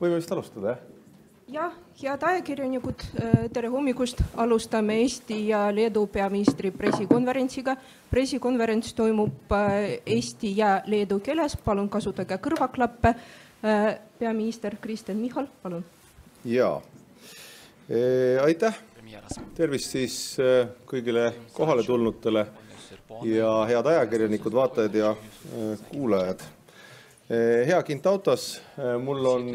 Võime vist alustada, jah, head ajakirjanikud, tere hommikust. Alustame Eesti ja Leedu peaministri pressikonverentsiga. Pressikonverents toimub eesti ja leedu keeles. Palun kasutage kõrvaklappe. Peaminister Kristen Michal, palun. Jaa, aitäh. Tervist siis kõigile kohale tulnutele ja head ajakirjanikud, vaatajad ja kuulajad. Hea Kintautas, mul on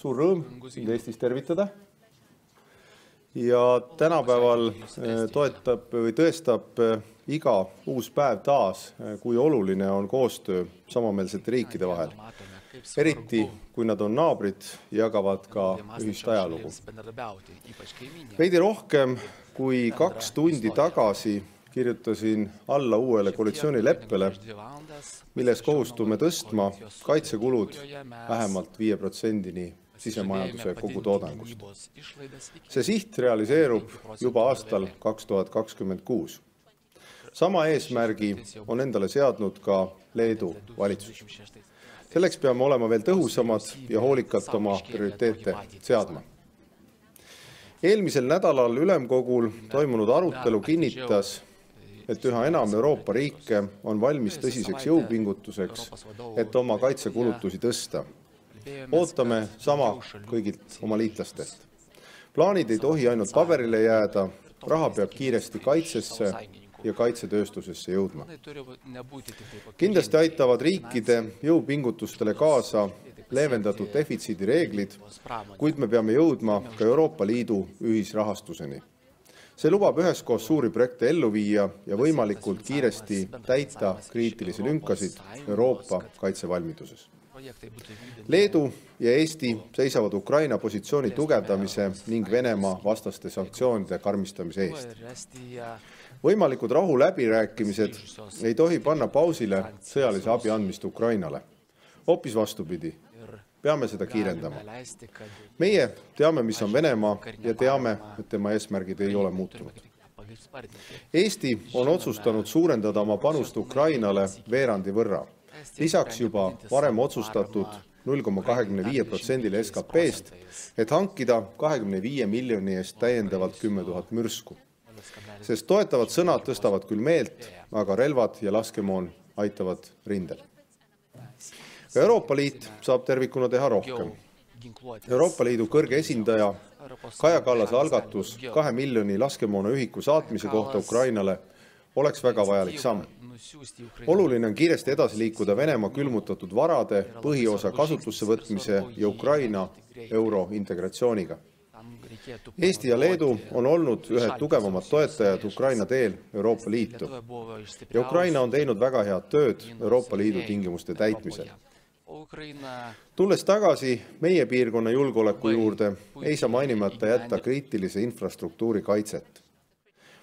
suur rõõm sind Eestis tervitada ja tänapäeval tõestab iga uus päev taas, kui oluline on koostöö samameelsete riikide vahel. Eriti, kui nad on naabrid, jagavad ka ühist ajalugu. Veidi rohkem kui 2 tundi tagasi kirjutasin alla uuele koalitsioonileppele, milles kohustume tõstma kaitsekulud vähemalt 5%-ni sisemajanduse kogutoodangust. See siht realiseerub juba aastal 2026. Sama eesmärgi on endale seadnud ka Leedu valitsus. Selleks peame olema veel tõhusamad ja hoolikalt oma prioriteete seadma. Eelmisel nädalal ülemkogul toimunud arutelu kinnitas, et üha enam Euroopa riike on valmis tõsiseks jõupingutuseks, et oma kaitsekulutusi tõsta. Ootame sama kõigilt oma liitlastest. Plaanid ei tohi ainult paberile jääda, raha peab kiiresti kaitsesse ja kaitsetööstusesse jõudma. Kindlasti aitavad riikide jõupingutustele kaasa leevendatud defitsiidi reeglid, kuid me peame jõudma ka Euroopa Liidu ühisrahastuseni. See lubab üheskoos suuri projekte ellu viia ja võimalikult kiiresti täita kriitilisi lünkasid Euroopa kaitsevalmiduses. Leedu ja Eesti seisavad Ukraina positsiooni tugevdamise ning Venemaa vastaste sanktsioonide karmistamise eest. Võimalikud rahuläbirääkimised ei tohi panna pausile sõjalise abi andmist Ukrainale. Hoopis vastupidi, peame seda kiirendama. Meie teame, mis on Venemaa ja teame, et tema eesmärgid ei ole muutunud. Eesti on otsustanud suurendada oma panust Ukrainale veerandi võrra. Lisaks juba varem otsustatud 0,25% SKP-st, et hankida 25 miljoni eest täiendavalt 10 000 mürsku. Sest toetavad sõnad tõstavad küll meelt, aga relvad ja laskemoon aitavad rindel. Euroopa Liit saab tervikuna teha rohkem. Euroopa Liidu kõrge esindaja Kaja Kallase algatus 2 miljoni laskemoona ühiku saatmise kohta Ukrainale oleks väga vajalik samm. Oluline on kiiresti edasi liikuda Venemaa külmutatud varade põhiosa kasutusse võtmise ja Ukraina eurointegratsiooniga. Eesti ja Leedu on olnud ühed tugevamad toetajad Ukraina teel Euroopa Liitu ja Ukraina on teinud väga head tööd Euroopa Liidu tingimuste täitmisel. Tulles tagasi meie piirkonna julgeoleku juurde, ei saa mainimata jätta kriitilise infrastruktuuri kaitset.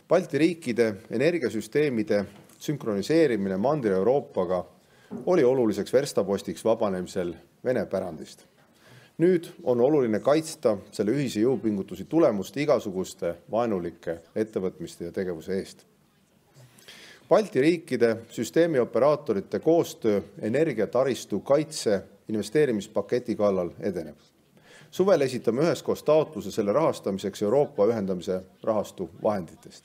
Balti riikide energiasüsteemide sünkroniseerimine Mandri-Euroopaga oli oluliseks verstapostiks vabanemisel Vene pärandist. Nüüd on oluline kaitsta selle ühise jõupingutusi tulemust igasuguste vaenulike ettevõtmiste ja tegevuse eest. Balti riikide süsteemioperaatorite koostöö energiataristu kaitse investeerimispaketi kallal edeneb. Suvel esitame üheskoos taotluse selle rahastamiseks Euroopa ühendamise rahastu vahenditest.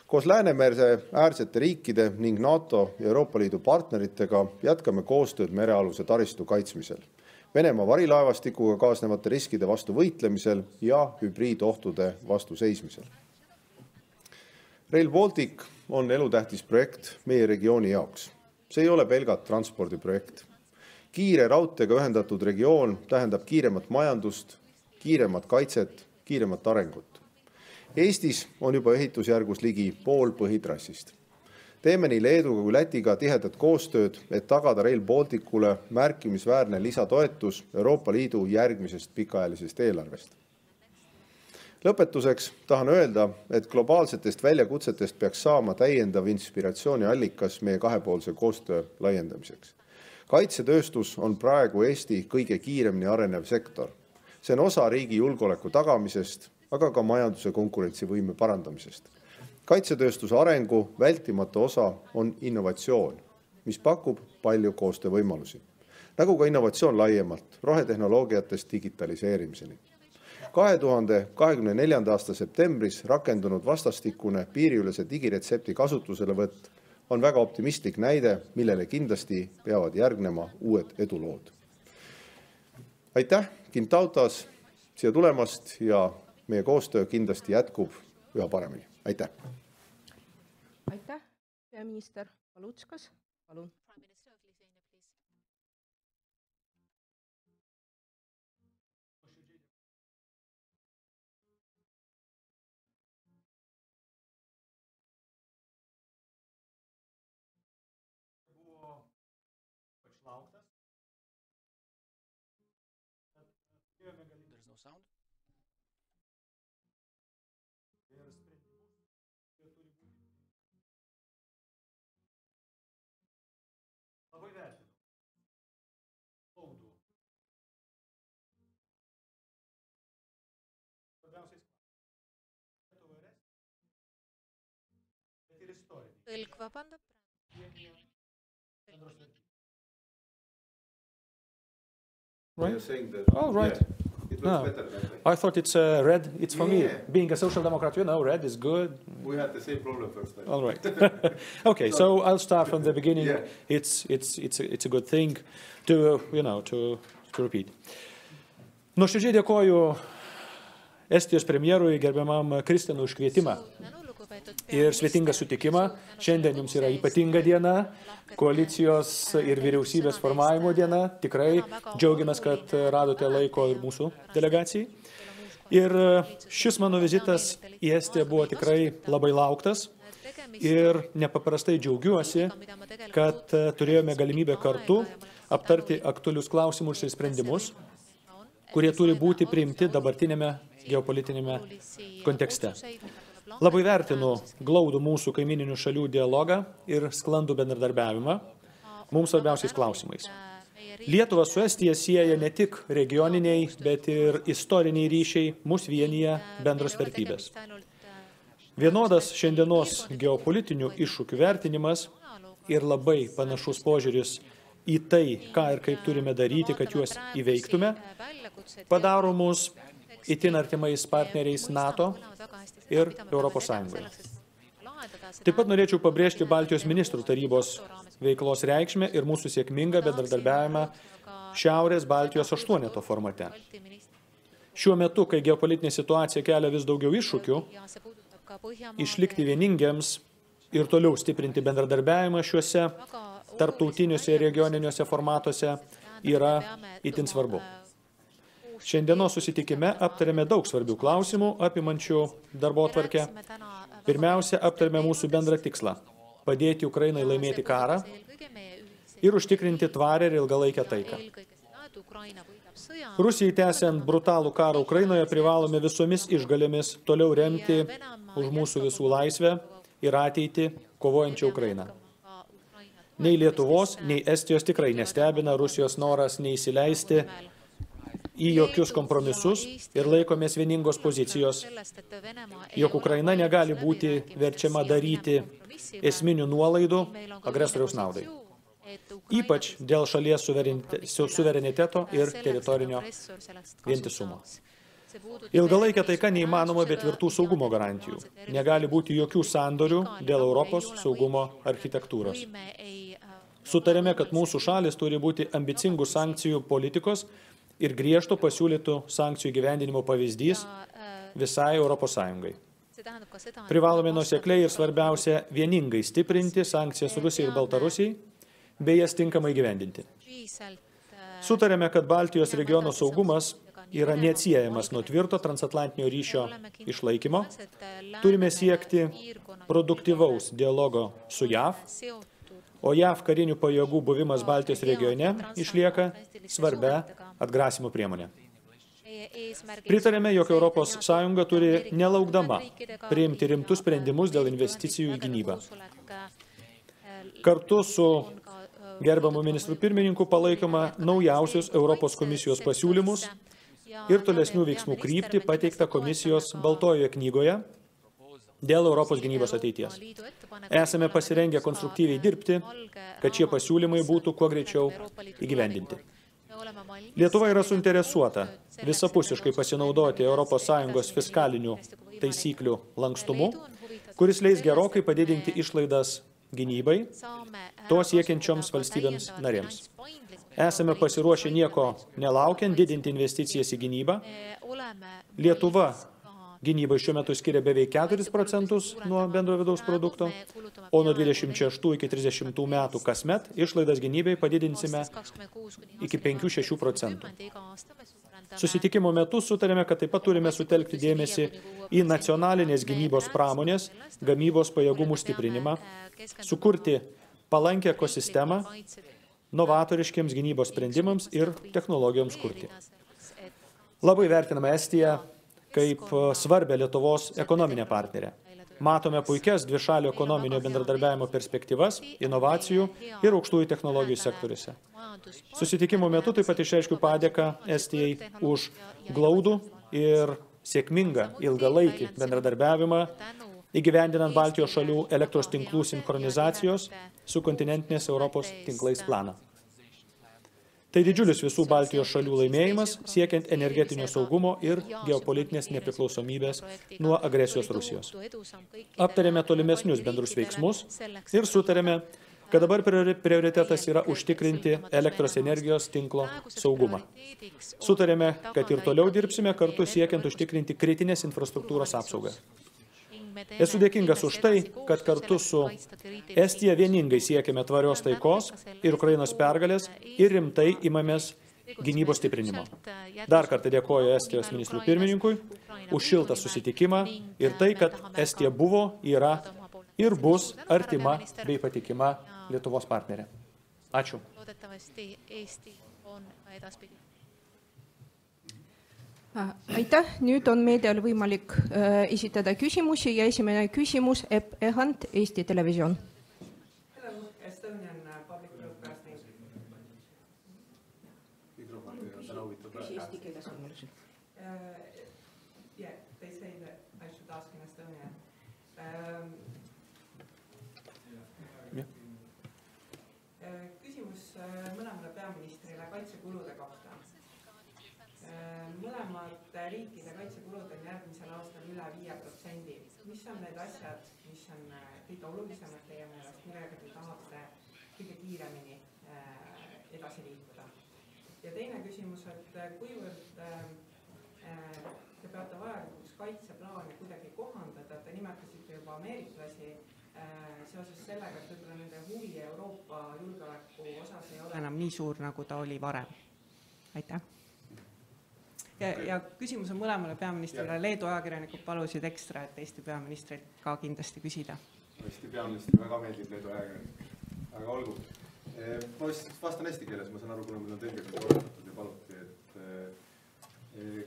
Koos Läänemere äärsete riikide ning NATO ja Euroopa Liidu partneritega jätkame koostööd merealuse taristu kaitsmisel, Venemaa varilaevastikuga kaasnevate riskide vastu võitlemisel ja hübriidohtude vastu seismisel. Rail Baltic on elutähtis projekt meie regiooni jaoks. See ei ole pelgalt transpordiprojekt. Kiire raudteega ühendatud regioon tähendab kiiremat majandust, kiiremat kaitset, kiiremat arengut. Eestis on juba ehitusjärgus ligi pool põhitrassist. Teeme nii Leeduga kui Lätiga tihedat koostööd, et tagada Rail Balticule märkimisväärne lisatoetus Euroopa Liidu järgmisest pikaajalisest eelarvest. Lõpetuseks tahan öelda, et globaalsetest väljakutsetest peaks saama täiendav inspiratsiooniallikas meie kahepoolse koostöö laiendamiseks. Kaitsetööstus on praegu Eesti kõige kiiremini arenev sektor. See on osa riigi julgeoleku tagamisest, aga ka majanduse konkurentsivõime parandamisest. Kaitsetööstuse arengu vältimatu osa on innovatsioon, mis pakub palju koostöövõimalusi. nagu ka innovatsioon laiemalt, rohetehnoloogiatest digitaliseerimiseni. 2024. aasta septembris rakendunud vastastikune piiriülese digiretsepti kasutuselevõtt on väga optimistlik näide, millele kindlasti peavad järgnema uued edulood. Aitäh, Gintautas, siia tulemast ja meie koostöö kindlasti jätkub üha paremini. Aitäh! Aitäh, peaminister Palutskas, palun. There's no sound. Tõlk vabandab. Right. Oh, right. Yeah, it looks better than that. I thought it's red. It's for me. Being a social democrat, you know, red is good. We had the same problem first time. All right. Okay, so I'll start from the beginning. Yeah. It's a good thing to, you know, to repeat. Nuoširdžiai dėkoju Estijos premjerui gerbiamam Kristianui už kvietimą ir svetingą sutikimą. Šiandien jums yra ypatinga diena, koalicijos ir vyriausybės formavimo diena. Tikrai džiaugiamės, kad radote laiko ir mūsų delegacijai. Ir šis mano vizitas į Estiją buvo tikrai labai lauktas ir nepaprastai džiaugiuosi, kad turėjome galimybę kartu aptarti aktualius klausimus ir sprendimus, kurie turi būti priimti dabartinėme geopolitinėme kontekste. Labai vertinu glaudų mūsų kaimininių šalių dialogą ir sklandų bendradarbiavimą mums svarbiausiais klausimais. Lietuvą su Estija sieja ne tik regioniniai, bet ir istoriniai ryšiai, mus vienyje bendros vertybės. Vienodas šiandienos geopolitinių iššūkių vertinimas ir labai panašus požiūris į tai, ką ir kaip turime daryti, kad juos įveiktume, padaro mus itin artimais partneriais NATO ir Europos Sąjungoje. Taip pat norėčiau pabrėžti Baltijos ministrų tarybos veiklos reikšmę ir mūsų sėkmingą bendradarbiavimą Šiaurės Baltijos 8 formate. Šiuo metu, kai geopolitinė situacija kelia vis daugiau iššūkių, išlikti vieningiams ir toliau stiprinti bendradarbiavimą šiuose tarptautiniuose ir regioniniuose formatuose yra itin svarbu. Šiandienos susitikime aptarėme daug svarbių klausimų apimančių darbotvarkę. Pirmiausia, aptarėme mūsų bendrą tikslą – padėti Ukrainai laimėti karą ir užtikrinti tvarę ir ilgalaikę taiką. Rusijai tęsiant brutalų karą Ukrainoje privalome visomis išgalėmis toliau remti už mūsų visų laisvę ir ateitį kovojančią Ukrainą. Nei Lietuvos, nei Estijos tikrai nestebina Rusijos noras neįsileisti į jokius kompromisus ir laikomės vieningos pozicijos, jog Ukraina negali būti verčiama daryti esminių nuolaidų agresoriaus naudai. Ypač dėl šalies suvereniteto ir teritorinio vientisumo. Ilgalaikė taika neįmanoma be tvirtų saugumo garantijų. Negali būti jokių sandorių dėl Europos saugumo architektūros. Sutarėme, kad mūsų šalis turi būti ambicingų sankcijų politikos ir griežto pasiūlytų sankcijų gyvendinimo pavyzdys visai Europos Sąjungai. Privalome nuosekliai ir svarbiausia vieningai stiprinti sankcijas Rusijai ir Baltarusijai, bei jas tinkamai gyvendinti. Sutarėme, kad Baltijos regiono saugumas yra neatsiejamas nuo tvirto transatlantinio ryšio išlaikymo. Turime siekti produktyvaus dialogo su JAV, o JAV karinių pajėgų buvimas Baltijos regione išlieka svarbia atgrasimo priemonė. Pritarėme, jog Europos Sąjunga turi nelaukdama priimti rimtus sprendimus dėl investicijų į gynybą. Kartu su gerbiamu ministru pirmininku palaikoma naujausius Europos komisijos pasiūlymus ir tolesnių veiksmų kryptį pateiktą komisijos Baltojoje knygoje dėl Europos gynybos ateities. Esame pasirengę konstruktyviai dirbti, kad šie pasiūlymai būtų kuo greičiau įgyvendinti. Lietuva yra suinteresuota visapusiškai pasinaudoti ES fiskalinių taisyklių lankstumu, kuris leis gerokai padidinti išlaidas gynybai, to siekiančioms valstybėms narėms. Esame pasiruošę nieko nelaukiant didinti investicijas į gynybą. Lietuva gynybai šiuo metu skiria beveik 4% nuo bendro vidaus produkto, o nuo 26 iki 30 metų kasmet išlaidas gynybai padidinsime iki 5-6%. Susitikimo metu sutarėme, kad taip pat turime sutelkti dėmesį į nacionalinės gynybos pramonės, gamybos pajėgumų stiprinimą, sukurti palankę ekosistemą novatoriškiams gynybos sprendimams ir technologijoms kurti. Labai vertiname Estiją kaip svarbę Lietuvos ekonominę partnerę. Matome puikias dvišalio ekonominio bendradarbiavimo perspektyvas, inovacijų ir aukštųjų technologijų sektoriuose. Susitikimo metu taip pat išreiškiu padėką Estijai už glaudų ir sėkmingą ilgalaikį bendradarbiavimą įgyvendinant Baltijos šalių elektros tinklų sinchronizacijos su kontinentinės Europos tinklais planą. Tai didžiulis visų Baltijos šalių laimėjimas, siekiant energetinio saugumo ir geopolitinės nepriklausomybės nuo agresijos Rusijos. Aptarėme tolimesnius bendrus veiksmus ir sutarėme, kad dabar prioritetas yra užtikrinti elektros energijos tinklo saugumą. Sutarėme, kad ir toliau dirbsime kartu siekiant užtikrinti kritinės infrastruktūros apsaugą. Esu dėkingas už tai, kad kartu su Estija vieningai siekiame tvarios taikos ir Ukrainos pergalės ir rimtai imamės gynybos stiprinimo. Dar kartą dėkoju Estijos ministrų pirmininkui už šiltą susitikimą ir tai, kad Estija buvo, yra ir bus artima bei patikima Lietuvos partnerė. Ačiū. Aitäh, nüüd on meedial võimalik esitada küsimusi ja esimene küsimus Epp Ehant, Eesti Televisioon. Hello, Estonian Public Broadcasting. Yeah, they say that I should ask in Estonian. Küsimus mõlemale peaministrile kaitsekulude kohta. Mõlemad riikide kaitsekulud on järgmisel aastal üle 5%. Mis on need asjad, mis on kõige olulisemad teie meelest, millega te tahate kõige kiiremini edasi liikuda? Ja teine küsimus, et kuivõrd te peate vajalikuks kaitseplaani kuidagi kohandada, te nimetasite juba ameeriklasi seoses sellega, et võib-olla nende huvi Euroopa julgeoleku osas ei ole enam nii suur, nagu ta oli varem. Aitäh! Ja küsimus on mõlemale peaministrile. Leedu ajakirjanikud palusid ekstra, et Eesti peaministrilt ka kindlasti küsida. Eesti peaministrile väga meeldib Leedu ajakirjanikud. Aga olgu. Ma vastan eesti keeles, ma saan aru, kuna meil on tõlged korraldatud ja paluti, et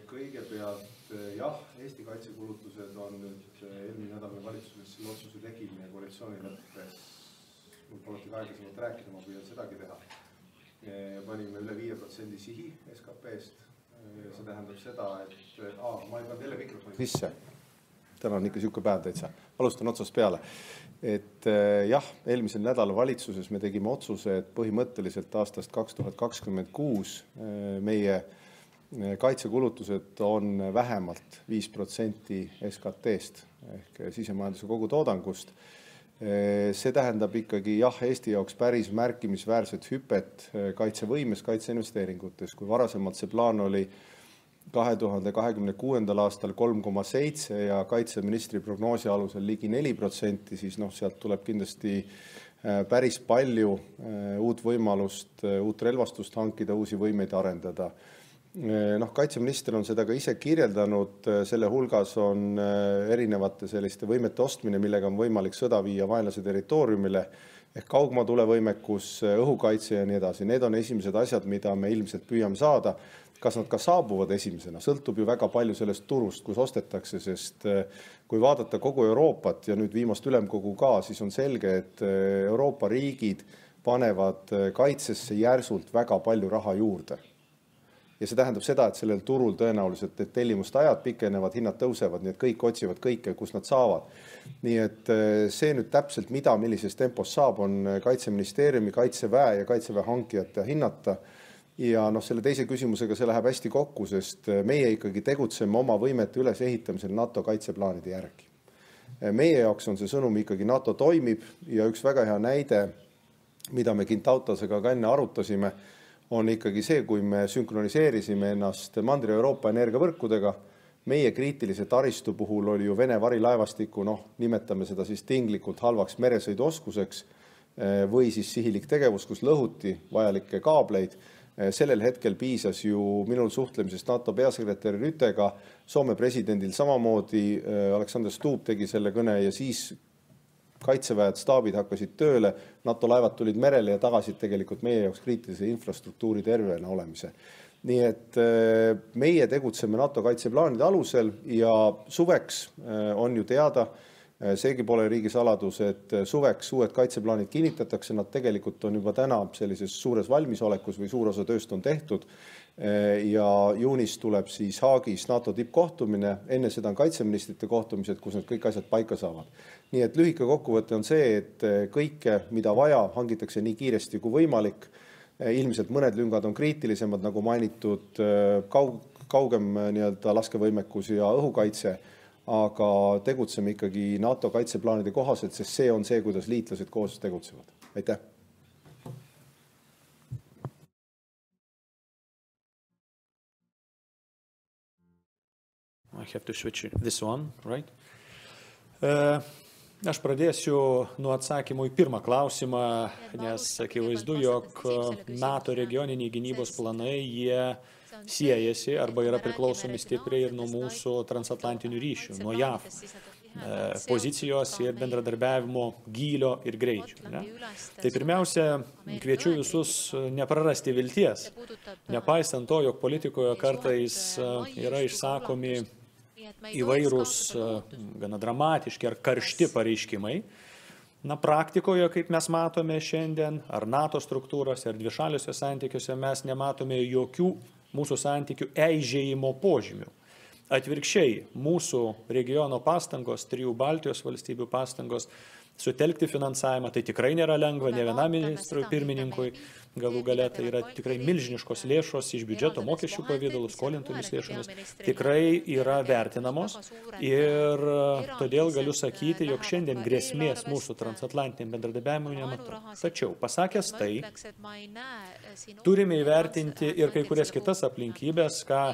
kõigepealt jah, Eesti kaitsekulutused on nüüd eelmine nädal valitsuses selle otsuse tegime ja koalitsioonileppes mul polnud aeglasemalt rääkida, ma püüan sedagi teha. Panime üle 5% sihi SKP-st. See tähendab seda, et ma ei pannud jälle mikrofoni sisse. Täna on ikka siuke päev täitsa. Alustan otsast peale. Et jah, eelmisel nädalal valitsuses me tegime otsuse, et põhimõtteliselt aastast 2026 meie kaitsekulutused on vähemalt 5% SKT-st ehk sisemajanduse kogutoodangust. See tähendab ikkagi jah, Eesti jaoks päris märkimisväärset hüpet kaitsevõimes, kaitseinvesteeringutes. Kui varasemalt see plaan oli 2026. aastal 3,7 ja kaitseministri prognoosi alusel ligi 4%, siis sealt tuleb kindlasti päris palju uut võimalust, uut relvastust hankida, uusi võimeid arendada. Kaitseminister on seda ka ise kirjeldanud, selle hulgas on erinevate selliste võimete ostmine, millega on võimalik sõda viia vaenlase territooriumile, ehk kaugmaatulevõimekus, õhukaitse ja nii edasi. Need on esimesed asjad, mida me ilmselt püüame saada. Kas nad ka saabuvad esimesena? Sõltub ju väga palju sellest turust, kus ostetakse, sest kui vaadata kogu Euroopat ja nüüd viimast ülemkogu ka, siis on selge, et Euroopa riigid panevad kaitsesse järsult väga palju raha juurde. Ja see tähendab seda, et sellel turul tõenäoliselt need tellimuste ajad pikenevad, hinnad tõusevad, nii et kõik otsivad kõike, kus nad saavad. Nii et see nüüd täpselt millises tempos saab, on Kaitseministeeriumi, Kaitseväe ja Kaitseväe hankijate hinnata. Ja selle teise küsimusega see läheb hästi kokku, sest meie ikkagi tegutseme oma võimete ülesehitamisel NATO kaitseplaanide järgi. Meie jaoks on see sõnum ikkagi NATO toimib ja üks väga hea näide, mida me Gintautasega ka enne arutasime, on ikkagi see, kui me sünkroniseerisime ennast Mandri-Euroopa energiavõrkudega. Meie kriitilise taristu puhul oli ju Vene varilaevastiku, nimetame seda siis tinglikult halvaks meresõiduoskuseks või siis sihilik tegevus, kus lõhuti vajalikke kaableid. Sellel hetkel piisas ju minul suhtlemisest NATO peasekretäri Rütega, Soome presidendil samamoodi, Alexander Stubb tegi selle kõne ja siis kaitseväed, staabid hakkasid tööle, NATO laevad tulid merele ja tagasid tegelikult meie jaoks kriitilise infrastruktuuri tervena olemise. Nii et meie tegutseme NATO kaitseplaanide alusel ja suveks on ju teada, seegi pole riigisaladus, et suveks uued kaitseplaanid kinnitatakse, nad tegelikult on juba täna sellises suures valmisolekus või suur osa tööst on tehtud ja juunis tuleb siis Haagis NATO tippkohtumine, enne seda on kaitseministrite kohtumised, kus need kõik asjad paika saavad. Nii et lühike kokkuvõte on see, et kõike, mida vaja, hangitakse nii kiiresti kui võimalik. Ilmselt mõned lüngad on kriitilisemad, nagu mainitud kaugem laskevõimekus ja õhukaitse, aga tegutseme ikkagi NATO kaitseplaanide kohaselt, sest see on see, kuidas liitlased koos tegutsevad. Aitäh! I have to switch this one, right? Aš pradėsiu nuo atsakymų į pirmą klausimą, nes akivaizdu, jog NATO regioniniai gynybos planai, jie siejasi arba yra priklausomi stipriai ir nuo mūsų transatlantinių ryšių, nuo JAV pozicijos ir bendradarbiavimo gylio ir greičio. Ne? Tai pirmiausia, kviečiu visus neprarasti vilties, nepaisant to, jog politikoje kartais yra išsakomi įvairūs, gana dramatiški ar karšti pareiškimai. Praktikoje, kaip mes matome šiandien, ar NATO struktūrose, ar dvišaliuose santykiuose, mes nematome jokių mūsų santykių eižėjimo požymių. Atvirkščiai, mūsų regiono pastangos, 3 Baltijos valstybių pastangos sutelkti finansavimą, tai tikrai nėra lengva, ne vienam ministrui pirmininkui, galų gale tai yra tikrai milžiniškos lėšos iš biudžeto mokesčių pavydalų, skolintomis lėšomis, tikrai yra vertinamos ir todėl galiu sakyti, jog šiandien grėsmės mūsų transatlantiniam bendradarbiavimui nematau. Tačiau, pasakęs tai, turime įvertinti ir kai kurias kitas aplinkybės, ką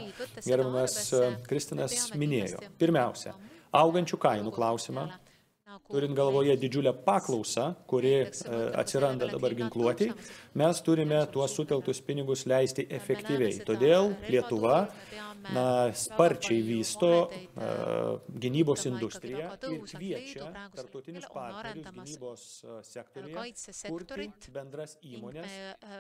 gerbiamas Kristinas minėjo. Pirmiausia, augančių kainų klausimą, turint galvoje didžiulę paklausą, kuri atsiranda dabar ginkluotei, mes turime tuos sutelktus pinigus leisti efektyviai. Todėl Lietuva sparčiai vysto gynybos industriją ir kviečia tarptautinius partnerius gynybos sektoriuje kurti bendras įmonės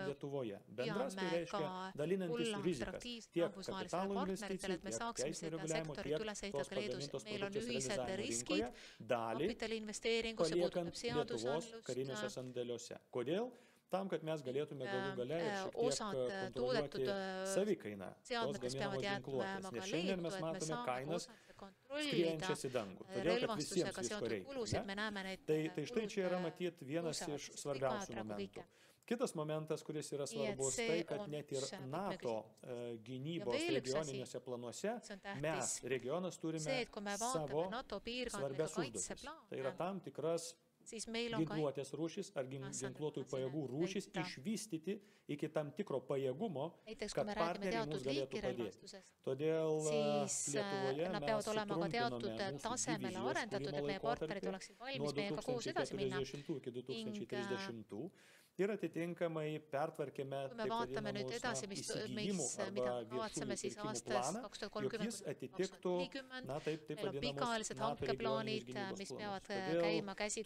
Lietuvoje. Bendras tai reiškia dalinantis rizikas tiek kapitalo investicijų, tiek teisinio reguliavimo, tiek tos pagamintos produkcijos realizavimo rinkoje, dalį paliekant Lietuvos kariniuose sandėliuose. Kodėl? Tam, kad mes galėtume galų gale ir šiek tiek kontroliuoti savikainą tos gaminamos ginkluotės. Nes šiandien mes matome kainas skriejančias į dangų. Todėl, kad visiems visko reikia. Tai štai čia yra matyti vienas iš svarbiausių momentų. Kitas momentas, kuris yra svarbus, tai, kad net ir NATO gynybos regioniniuose planuose mes regionas turime savo svarbias užduotis. Tai yra tam tikras ginkluotės rūšis ar ginkluotųjų pajėgų rūšis išvystyti iki tam tikro pajėgumo, kad partneriai mums galėtų padėti. Todėl Lietuvoje mes sutrumpinome mūsų divizijos kūrimo laikotarpį nuo 2040 iki 2030 ir atitinkamai pertvarkėme taip vadinamus įsigijimų arba viešųjų pirkimų planą, jog jis atitiktų taip vadinamus NATO regioninius gynybos planus. Todėl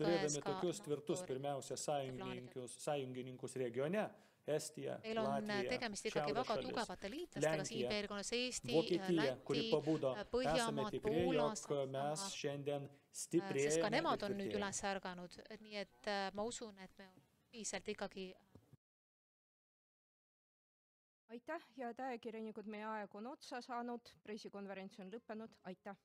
turėdami tokius tvirtus pirmiausia sąjungininkus regione, Estija, Latvija, Šiaurės šalis, Lenkija, Vokietija, kuri pabudo, esame tikri, jog mes šiandien stiprėjame. Sest ka nemad on nüüd üles ärganud, nii et ma usun, et me ühiselt ikkagi Aitäh, head ajakirjanikud, meie aeg on otsa saanud, pressikonverents on lõppenud, aitäh!